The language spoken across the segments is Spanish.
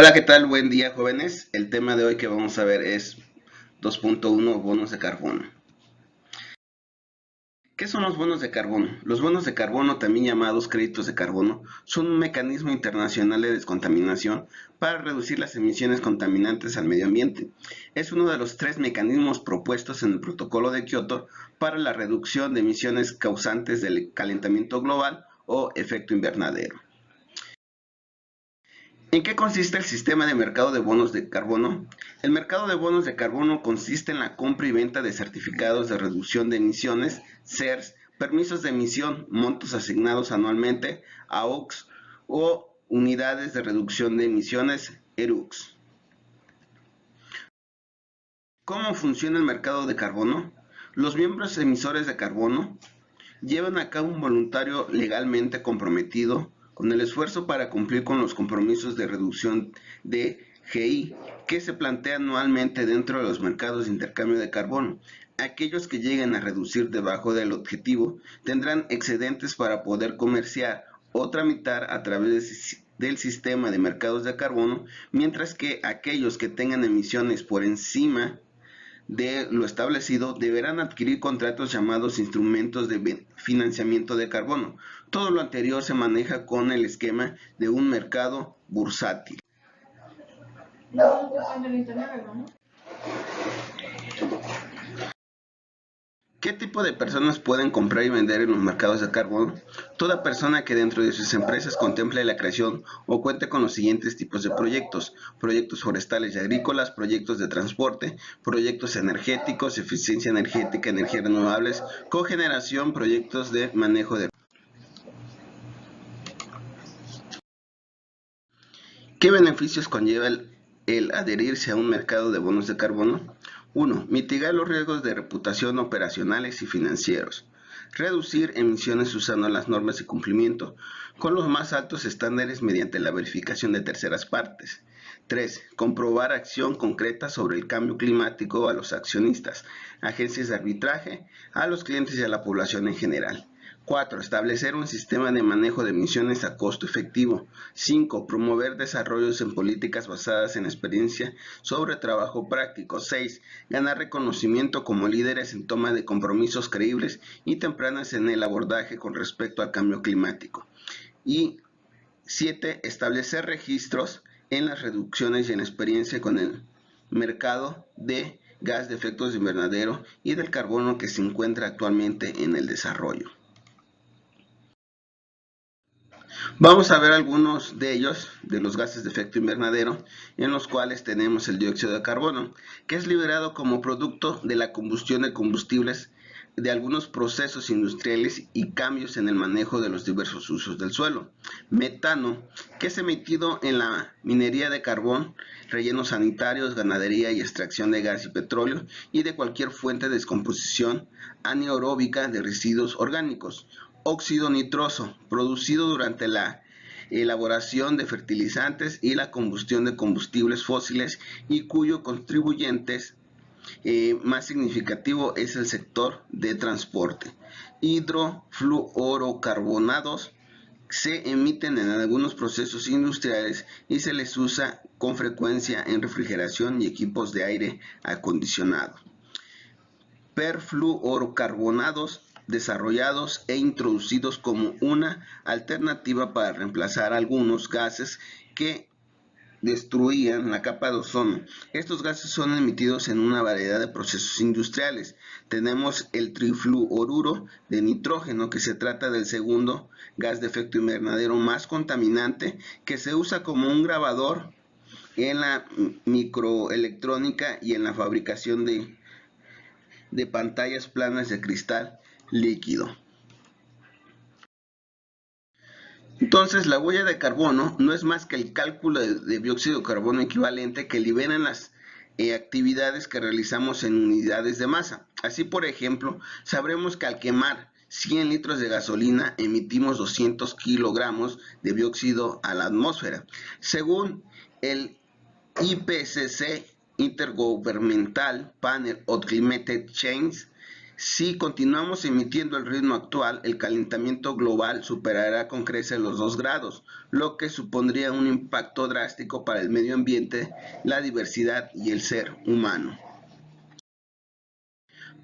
Hola, ¿qué tal? Buen día, jóvenes. El tema de hoy que vamos a ver es 2.1 bonos de carbono. ¿Qué son los bonos de carbono? Los bonos de carbono, también llamados créditos de carbono, son un mecanismo internacional de descontaminación para reducir las emisiones contaminantes al medio ambiente. Es uno de los tres mecanismos propuestos en el Protocolo de Kioto para la reducción de emisiones causantes del calentamiento global o efecto invernadero. ¿En qué consiste el sistema de mercado de bonos de carbono? El mercado de bonos de carbono consiste en la compra y venta de certificados de reducción de emisiones, CERS, permisos de emisión, montos asignados anualmente, AUX o unidades de reducción de emisiones, ERUX. ¿Cómo funciona el mercado de carbono? Los miembros emisores de carbono llevan a cabo un voluntario legalmente comprometido con el esfuerzo para cumplir con los compromisos de reducción de GI que se plantean anualmente dentro de los mercados de intercambio de carbono. Aquellos que lleguen a reducir debajo del objetivo tendrán excedentes para poder comerciar o tramitar a través del sistema de mercados de carbono, mientras que aquellos que tengan emisiones por encima de lo establecido deberán adquirir contratos llamados instrumentos de financiamiento de carbono. Todo lo anterior se maneja con el esquema de un mercado bursátil. ¿Qué tipo de personas pueden comprar y vender en los mercados de carbono? Toda persona que dentro de sus empresas contemple la creación o cuente con los siguientes tipos de proyectos: proyectos forestales y agrícolas, proyectos de transporte, proyectos energéticos, eficiencia energética, energías renovables, cogeneración, proyectos de manejo de... ¿Qué beneficios conlleva el adherirse a un mercado de bonos de carbono? 1. Mitigar los riesgos de reputación operacionales y financieros. Reducir emisiones usando las normas de cumplimiento con los más altos estándares mediante la verificación de terceras partes. 3. Comprobar acción concreta sobre el cambio climático a los accionistas, agencias de arbitraje, a los clientes y a la población en general. 4. Establecer un sistema de manejo de emisiones a costo efectivo. 5. Promover desarrollos en políticas basadas en experiencia sobre trabajo práctico. 6. Ganar reconocimiento como líderes en toma de compromisos creíbles y tempranas en el abordaje con respecto al cambio climático. Y 7. Establecer registros en las reducciones y en la experiencia con el mercado de gas de efectos de invernadero y del carbono que se encuentra actualmente en el desarrollo. Vamos a ver algunos de ellos, de los gases de efecto invernadero, en los cuales tenemos el dióxido de carbono, que es liberado como producto de la combustión de combustibles de algunos procesos industriales y cambios en el manejo de los diversos usos del suelo. Metano, que es emitido en la minería de carbón, rellenos sanitarios, ganadería y extracción de gas y petróleo y de cualquier fuente de descomposición anaeróbica de residuos orgánicos. Óxido nitroso, producido durante la elaboración de fertilizantes y la combustión de combustibles fósiles y cuyo contribuyentes más significativo es el sector de transporte. Hidrofluorocarbonados se emiten en algunos procesos industriales y se les usa con frecuencia en refrigeración y equipos de aire acondicionado. Perfluorocarbonados desarrollados e introducidos como una alternativa para reemplazar algunos gases que destruían la capa de ozono. Estos gases son emitidos en una variedad de procesos industriales. Tenemos el trifluoruro de nitrógeno, que se trata del segundo gas de efecto invernadero más contaminante, que se usa como un grabador en la microelectrónica y en la fabricación de pantallas planas de cristal líquido. Entonces, la huella de carbono no es más que el cálculo de dióxido de carbono equivalente que liberan las actividades que realizamos en unidades de masa. Así, por ejemplo, sabremos que al quemar 100 litros de gasolina emitimos 200 kilogramos de dióxido a la atmósfera. Según el IPCC, Intergovernmental Panel on Climate Change, Si continuamos emitiendo el ritmo actual, el calentamiento global superará con creces los 2 grados, lo que supondría un impacto drástico para el medio ambiente, la diversidad y el ser humano.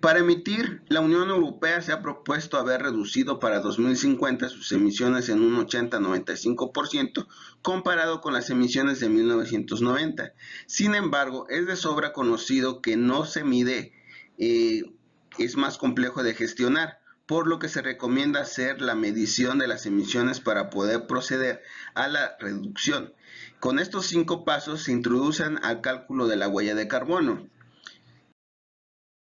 Para emitir, la Unión Europea se ha propuesto haber reducido para 2050 sus emisiones en un 80-95% comparado con las emisiones de 1990. Sin embargo, es de sobra conocido que no se mide, es más complejo de gestionar, por lo que se recomienda hacer la medición de las emisiones para poder proceder a la reducción. Con estos 5 pasos se introducen al cálculo de la huella de carbono.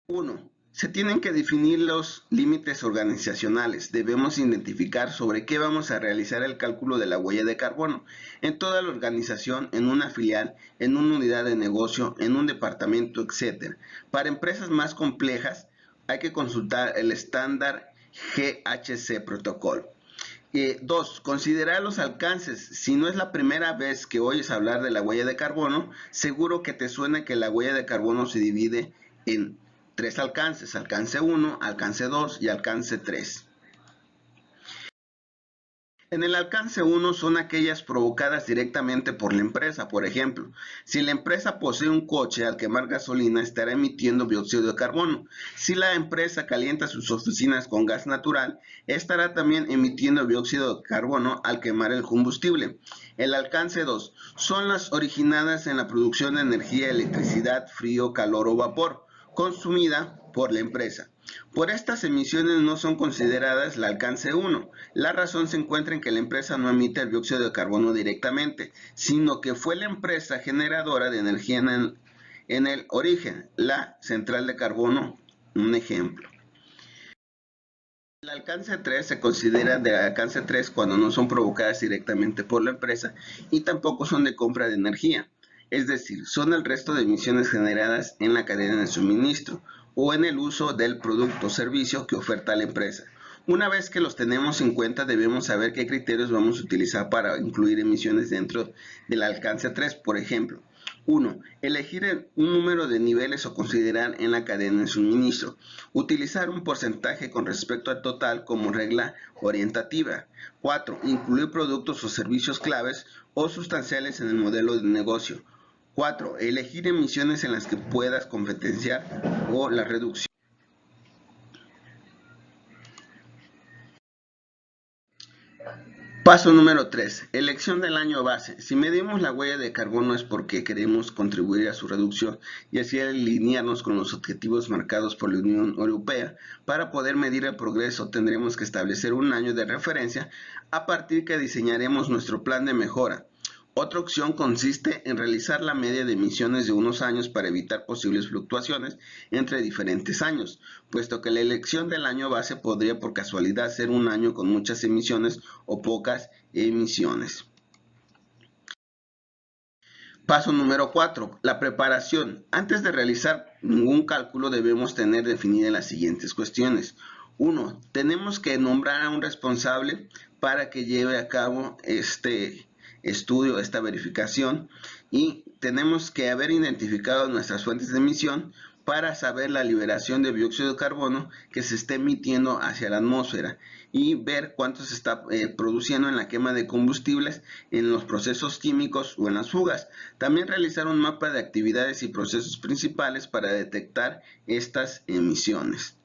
1. Se tienen que definir los límites organizacionales. Debemos identificar sobre qué vamos a realizar el cálculo de la huella de carbono en toda la organización, en una filial, en una unidad de negocio, en un departamento, etc. Para empresas más complejas hay que consultar el estándar GHG Protocol. 2. Considerar los alcances. Si no es la primera vez que oyes hablar de la huella de carbono, seguro que te suena que la huella de carbono se divide en 3 alcances: alcance 1, alcance 2 y alcance 3. En el alcance 1 son aquellas provocadas directamente por la empresa. Por ejemplo, si la empresa posee un coche, al quemar gasolina estará emitiendo dióxido de carbono. Si la empresa calienta sus oficinas con gas natural, estará también emitiendo dióxido de carbono al quemar el combustible. El alcance 2 son las originadas en la producción de energía, electricidad, frío, calor o vapor, consumida por la empresa. Por estas emisiones no son consideradas el alcance 1. La razón se encuentra en que la empresa no emite el dióxido de carbono directamente, sino que fue la empresa generadora de energía en el origen, la central de carbono, un ejemplo. El alcance 3 se considera de alcance 3 cuando no son provocadas directamente por la empresa y tampoco son de compra de energía. Es decir, son el resto de emisiones generadas en la cadena de suministro o en el uso del producto o servicio que oferta la empresa. Una vez que los tenemos en cuenta, debemos saber qué criterios vamos a utilizar para incluir emisiones dentro del alcance 3. Por ejemplo, 1. Elegir un número de niveles o considerar en la cadena de suministro. Utilizar un porcentaje con respecto al total como regla orientativa. 4. Incluir productos o servicios claves o sustanciales en el modelo de negocio. 4. Elegir emisiones en las que puedas competenciar o la reducción. Paso número 3. Elección del año base. Si medimos la huella de carbono es porque queremos contribuir a su reducción y así alinearnos con los objetivos marcados por la Unión Europea. Para poder medir el progreso tendremos que establecer un año de referencia a partir que diseñaremos nuestro plan de mejora. Otra opción consiste en realizar la media de emisiones de unos años para evitar posibles fluctuaciones entre diferentes años, puesto que la elección del año base podría por casualidad ser un año con muchas emisiones o pocas emisiones. Paso número 4. La preparación. Antes de realizar ningún cálculo debemos tener definidas las siguientes cuestiones. 1. Tenemos que nombrar a un responsable para que lleve a cabo este estudio, esta verificación, y tenemos que haber identificado nuestras fuentes de emisión para saber la liberación de dióxido de carbono que se está emitiendo hacia la atmósfera y ver cuánto se está produciendo en la quema de combustibles, en los procesos químicos o en las fugas. También realizar un mapa de actividades y procesos principales para detectar estas emisiones.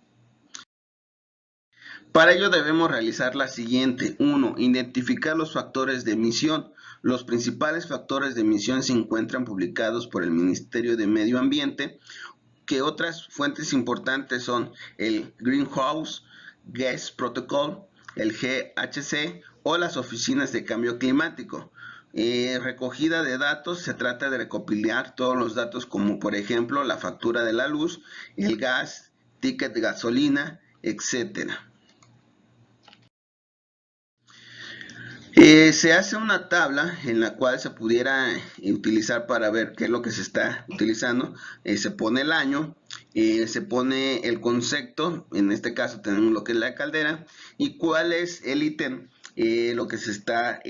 Para ello debemos realizar la siguiente. 1. Identificar los factores de emisión. Los principales factores de emisión se encuentran publicados por el Ministerio de Medio Ambiente, que otras fuentes importantes son el Greenhouse Gas Protocol, el GHG o las oficinas de cambio climático. Recogida de datos, se trata de recopilar todos los datos como por ejemplo la factura de la luz, el gas, ticket de gasolina, etcétera. Se hace una tabla en la cual se pudiera utilizar para ver qué es lo que se está utilizando. Se pone el año, se pone el concepto, en este caso tenemos lo que es la caldera, y cuál es el ítem, lo que se está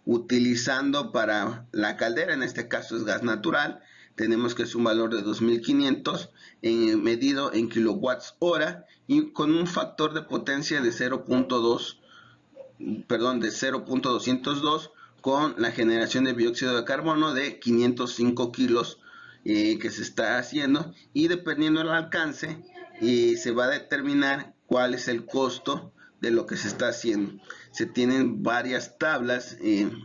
utilizando para la caldera, en este caso es gas natural, tenemos que es un valor de 2500 medido en kilowatts hora y con un factor de potencia de 0.202 con la generación de dióxido de carbono de 505 kilos que se está haciendo, y dependiendo del alcance se va a determinar cuál es el costo de lo que se está haciendo. Se tienen varias tablas,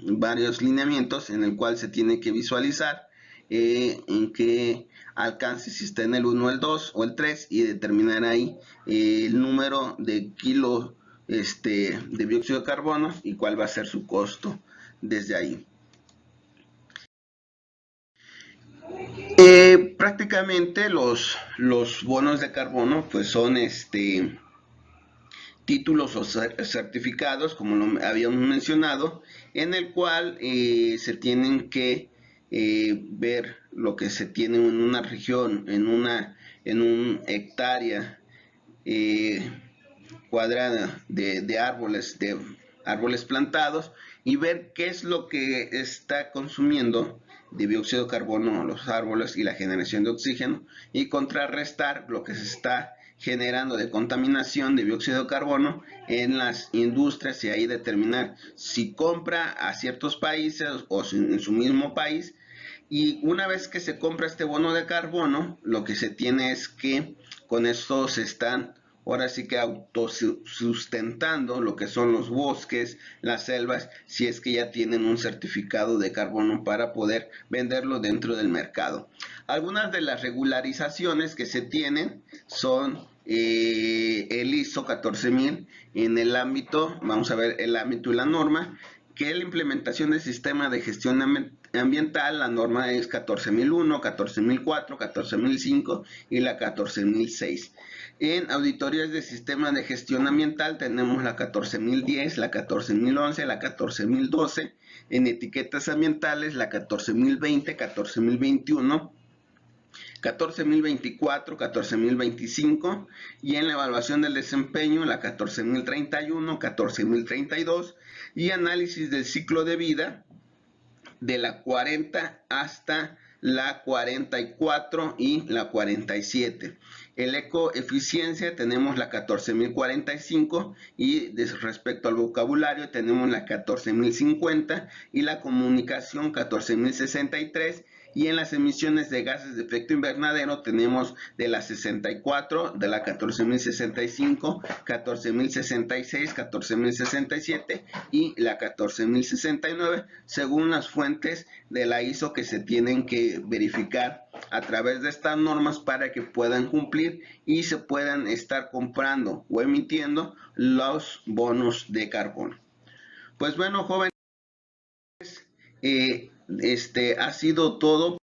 varios lineamientos en el cual se tiene que visualizar en qué alcance, si está en el 1, el 2 o el 3, y determinar ahí el número de kilos de dióxido de carbono y cuál va a ser su costo desde ahí. Prácticamente los bonos de carbono pues son títulos o certificados, como lo habíamos mencionado, en el cual se tienen que ver lo que se tiene en una región, en un hectárea cuadrada de árboles plantados, y ver qué es lo que está consumiendo de dióxido de carbono los árboles y la generación de oxígeno, y contrarrestar lo que se está generando de contaminación de dióxido de carbono en las industrias, y ahí determinar si compra a ciertos países o en su mismo país. Y una vez que se compra este bono de carbono, lo que se tiene es que con esto se están ahora sí que autosustentando lo que son los bosques, las selvas, si es que ya tienen un certificado de carbono para poder venderlo dentro del mercado. Algunas de las regularizaciones que se tienen son el ISO 14000 en el ámbito, vamos a ver el ámbito y la norma, que es la implementación del sistema de gestión ambiental. La norma es 14001, 14004, 14005 y la 14006. En auditorías de sistema de gestión ambiental tenemos la 14010, la 14011, la 14012. En etiquetas ambientales la 14020, 14021, 14024, 14025, y en la evaluación del desempeño la 14031, 14032, y análisis del ciclo de vida de la 40 hasta la 44 y la 47. El ecoeficiencia tenemos la 14045, y respecto al vocabulario tenemos la 14050 y la comunicación 14063. Y en las emisiones de gases de efecto invernadero tenemos de la 64, de la 14065, 14066, 14067 y la 14069, según las fuentes de la ISO que se tienen que verificar a través de estas normas para que puedan cumplir y se puedan estar comprando o emitiendo los bonos de carbono. Pues bueno, jóvenes, ha sido todo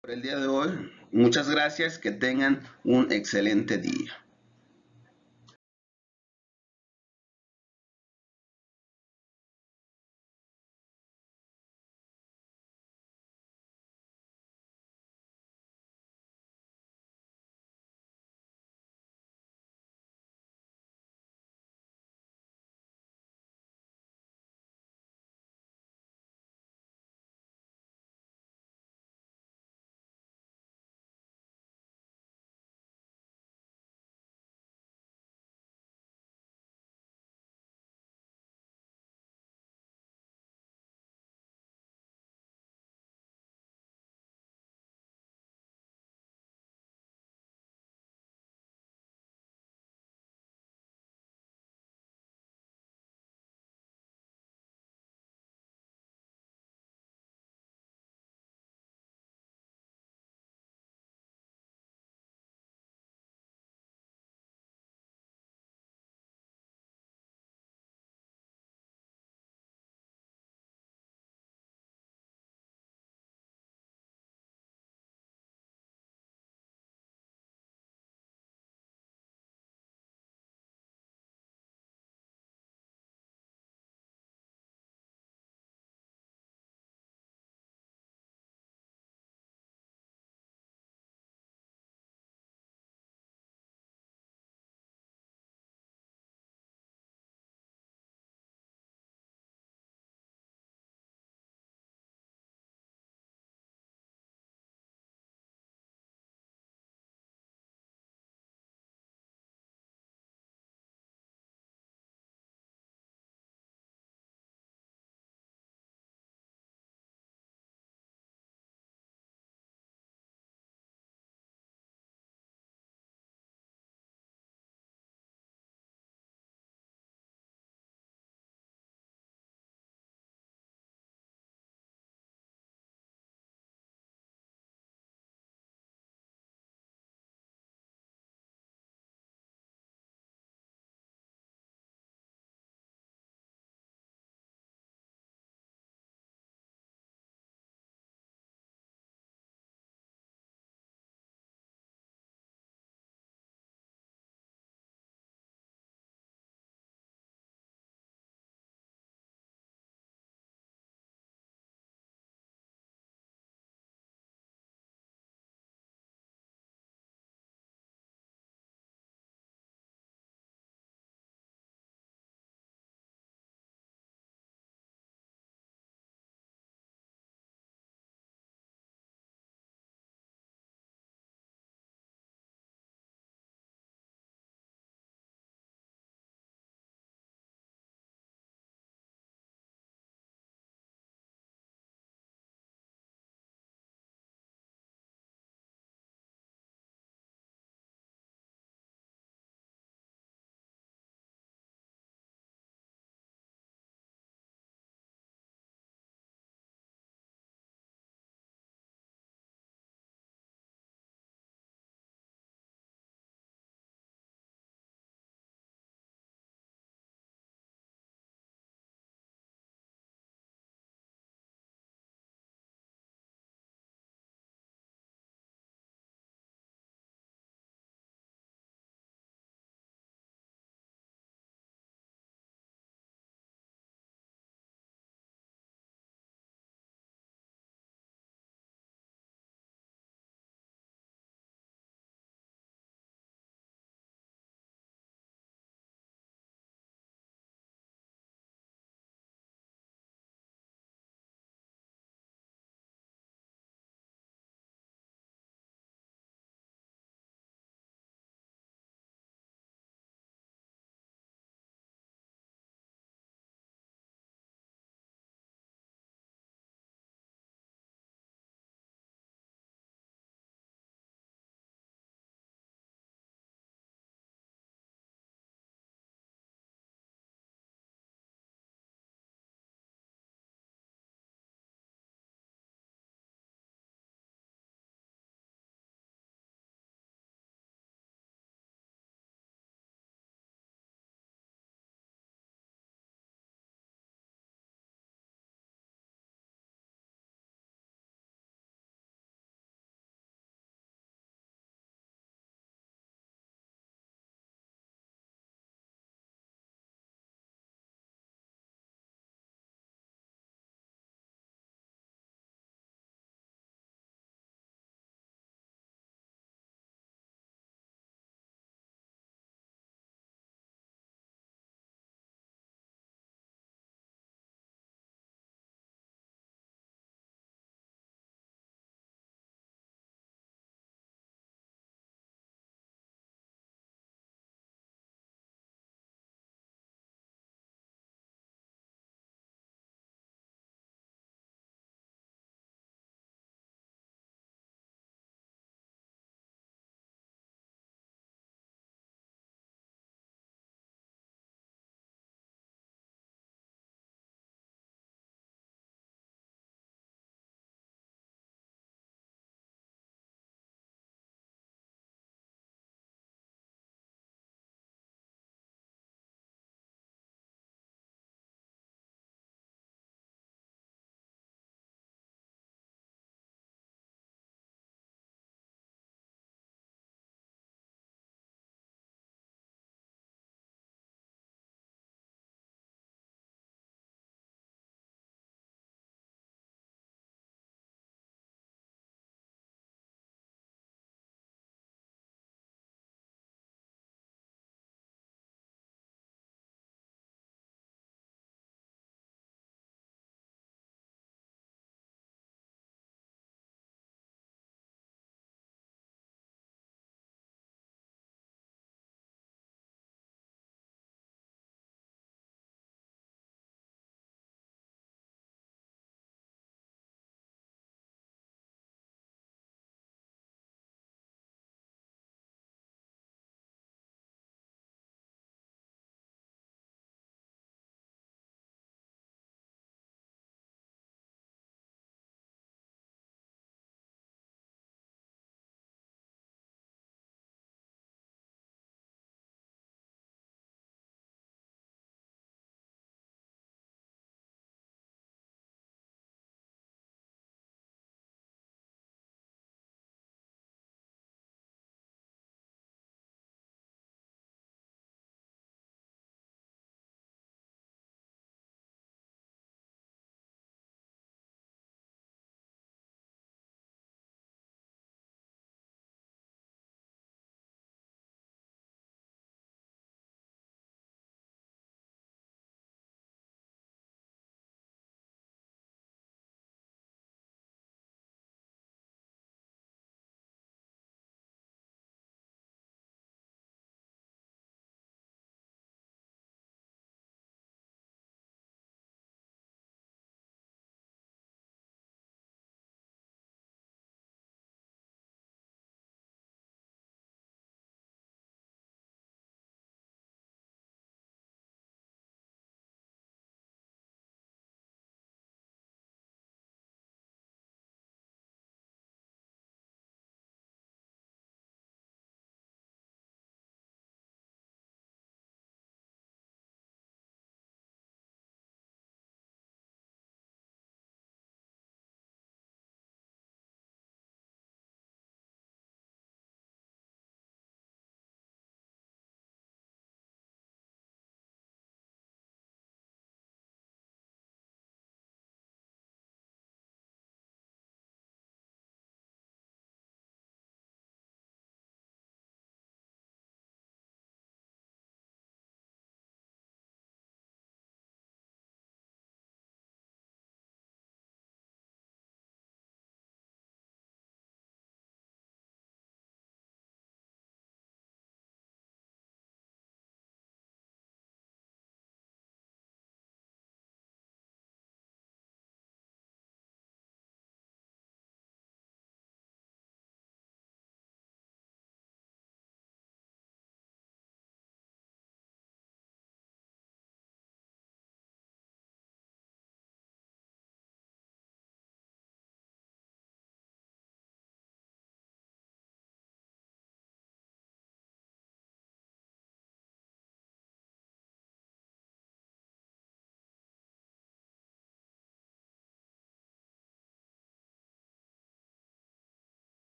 por el día de hoy. Muchas gracias, que tengan un excelente día.